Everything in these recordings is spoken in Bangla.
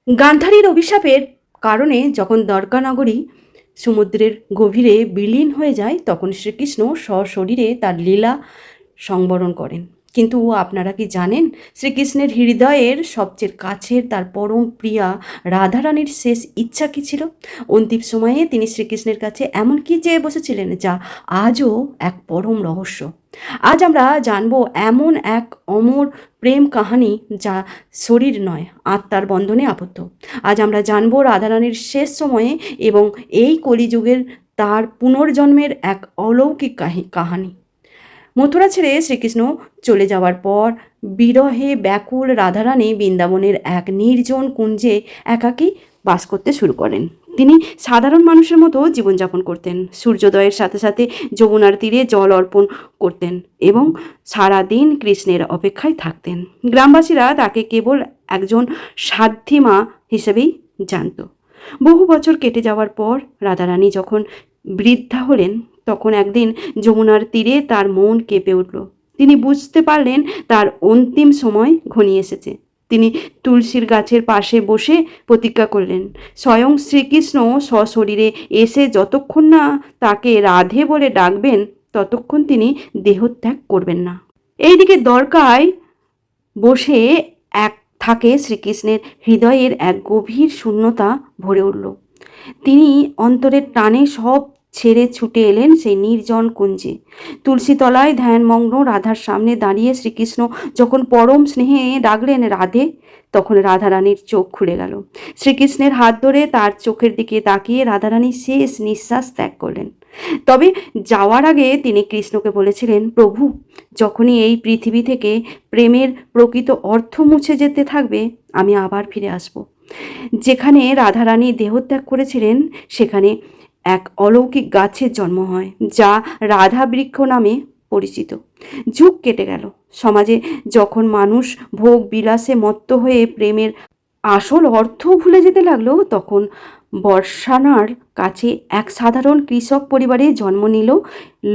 গান্ধারীর অভিশাপের কারণে যখন দ্বারকানগরী সমুদ্রের গভীরে বিলীন হয়ে যায়, তখন শ্রীকৃষ্ণ সশরীরে তার লীলা সংবরণ করেন। কিন্তু আপনারা কি জানেন, শ্রীকৃষ্ণের হৃদয়ের সবচেয়ে কাছের তার পরম প্রিয়া রাধারানীর শেষ ইচ্ছা কী ছিল? অন্তিম সময়ে তিনি শ্রীকৃষ্ণের কাছে এমন কি চেয়ে বসেছিলেন, যা আজও এক পরম রহস্য। আজ আমরা জানবো এমন এক অমর প্রেম কাহিনী যা শরীর নয়, আত্মার বন্ধনে আবদ্ধ। আজ আমরা জানবো রাধারানীর শেষ সময়ে এবং এই কলিযুগের তার পুনর্জন্মের এক অলৌকিক কাহিনী। মথুরা ছেড়ে শ্রীকৃষ্ণ চলে যাওয়ার পর বিরহে ব্যাকুল রাধারানী বৃন্দাবনের এক নির্জন কুঞ্জে একাকী বাস করতে শুরু করেন। তিনি সাধারণ মানুষের মতো জীবনযাপন করতেন। সূর্যোদয়ের সাথে সাথে যমুনার তীরে জল অর্পণ করতেন এবং সারাদিন কৃষ্ণের অপেক্ষায় থাকতেন। গ্রামবাসীরা তাকে কেবল একজন সাধ্বী মা হিসেবেই জানত। বহু বছর কেটে যাওয়ার পর রাধারানী যখন বৃদ্ধা হলেন, তখন একদিন যমুনার তীরে তার মন কেঁপে উঠল। তিনি বুঝতে পারলেন তার অন্তিম সময় ঘনিয়ে এসেছে। তিনি তুলসীর গাছের পাশে বসে প্রতিজ্ঞা করলেন, স্বয়ং শ্রীকৃষ্ণ সশরীরে এসে যতক্ষণ না তাকে রাধে বলে ডাকবেন, ততক্ষণ তিনি দেহত্যাগ করবেন না। এইদিকে দ্বারকায় বসে এক থাকে শ্রীকৃষ্ণের হৃদয়ের এক গভীর শূন্যতা ভরে উঠল। তিনি অন্তরের টানে সব ছেড়ে ছুটে এলেন সেই নির্জন কুঞ্জে। তুলসীতলায় ধ্যানমগ্ন রাধার সামনে দাঁড়িয়ে শ্রীকৃষ্ণ যখন পরম স্নেহে ডাকলেন রাধে, তখন রাধারানীর চোখ খুলে গেল। শ্রীকৃষ্ণের হাত ধরে তার চোখের দিকে তাকিয়ে রাধারানী শেষ নিঃশ্বাস ত্যাগ করলেন। তবে যাওয়ার আগে তিনি কৃষ্ণকে বলেছিলেন, প্রভু, যখনই এই পৃথিবী থেকে প্রেমের প্রকৃত অর্থ মুছে যেতে থাকবে, আমি আবার ফিরে আসব। যেখানে রাধারানী দেহত্যাগ করেছিলেন, সেখানে এক অলৌকিক গাছের জন্ম হয়, যা রাধা বৃক্ষ নামে পরিচিত। যুগ কেটে গেল। সমাজে যখন মানুষ ভোগ বিলাসে মত্ত হয়ে প্রেমের আসল অর্থ ভুলে যেতে লাগলো, তখন বর্ষানার কাছে এক সাধারণ কৃষক পরিবারে জন্ম নিল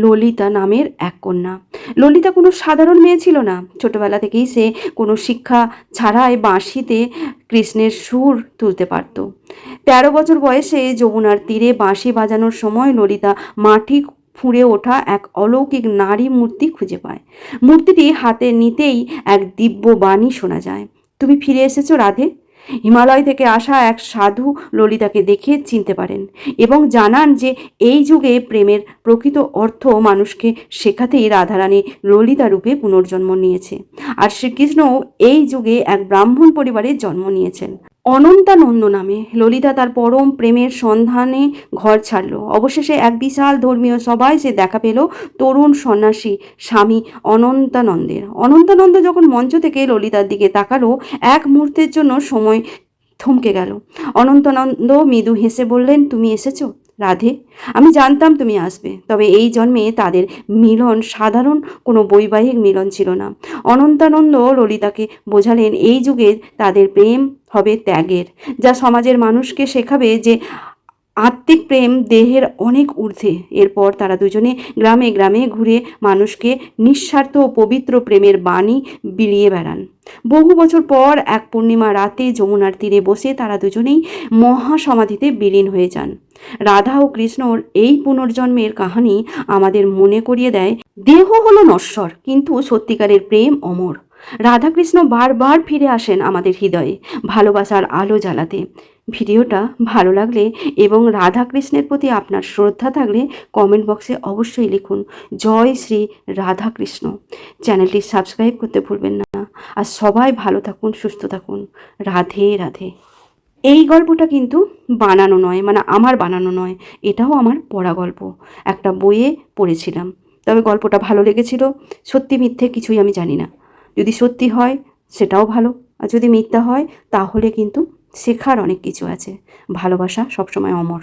ললিতা নামের এক কন্যা। ললিতা কোনো সাধারণ মেয়ে ছিল না। ছোটবেলা থেকেই সে কোনো শিক্ষা ছাড়াই বাঁশিতে কৃষ্ণের সুর তুলতে পারত। 13 বছর বয়সে যমুনার তীরে বাঁশি বাজানোর সময় ললিতা মাটি ফুঁড়ে ওঠা এক অলৌকিক নারী মূর্তি খুঁজে পায়। মূর্তিটি হাতে নিতেই এক দিব্য বাণী শোনা যায়, তুমি ফিরে এসেছো রাধে। হিমালয় থেকে আসা এক সাধু ললিতাকে দেখে চিনতে পারেন এবং জানান যে এই যুগে প্রেমের প্রকৃত অর্থ মানুষকে শেখাতেই রাধারানী ললিতা রূপে পুনর্জন্ম নিয়েছে। আর শ্রীকৃষ্ণও এই যুগে এক ব্রাহ্মণ পরিবারে জন্ম নিয়েছেন। অনন্তানন্দ নামে ললিতা তার পরম প্রেমের সন্ধানে ঘর ছাড়ল। অবশেষে এক বিশাল ধর্মীয় সভায় সে দেখা পেল তরুণ সন্ন্যাসী স্বামী অনন্তানন্দের। অনন্তানন্দ যখন মঞ্চ থেকে ললিতার দিকে তাকালো, এক মুহূর্তের জন্য সময় থমকে গেল। অনন্তানন্দ মৃদু হেসে বললেন, তুমি এসেছো রাধে, আমি জানতাম তুমি আসবে। তবে এই জন্মে তাদের মিলন সাধারণ কোনো বৈবাহিক মিলন ছিল না। অনন্তানন্দ ললিতাকে বোঝালেন, এই যুগে তাদের প্রেম হবে ত্যাগের, যা সমাজের মানুষকে শেখাবে যে আত্মিক প্রেম দেহের অনেক ঊর্ধ্বে। এরপর তারা দুজনে গ্রামে গ্রামে ঘুরে মানুষকে নিঃস্বার্থ ও পবিত্র প্রেমের বাণী বিলিয়ে বেড়ান। বহু বছর পর এক পূর্ণিমা রাতে যমুনার তীরে বসে তারা দুজনেই মহাসমাধিতে বিলীন হয়ে যান। রাধা ও কৃষ্ণর এই পুনর্জন্মের কাহিনী আমাদের মনে করিয়ে দেয়, দেহ হলো নশ্বর, কিন্তু সত্যিকারের প্রেম অমর। রাধাকৃষ্ণ বারবার ফিরে আসেন আমাদের হৃদয়ে ভালোবাসার আলো জ্বালাতে। ভিডিওটা ভালো লাগলে এবং রাধাকৃষ্ণের প্রতি আপনার শ্রদ্ধা থাকলে কমেন্ট বক্সে অবশ্যই লিখুন, জয় শ্রী রাধাকৃষ্ণ। চ্যানেলটি সাবস্ক্রাইব করতে ভুলবেন না। আর সবাই ভালো থাকুন, সুস্থ থাকুন। রাধে রাধে। এই গল্পটা কিন্তু বানানো নয়, মানে আমার বানানো নয়, এটাও আমার পড়া গল্প। একটা বইয়ে পড়েছিলাম। তবে গল্পটা ভালো লেগেছিল। সত্যি মিথ্যে কিছুই আমি জানি না। যদি সত্যি হয় সেটাও ভালো, আর যদি মিথ্যা হয় তাহলে কিন্তু শেখার অনেক কিছু আছে। ভালোবাসা সবসময় অমর।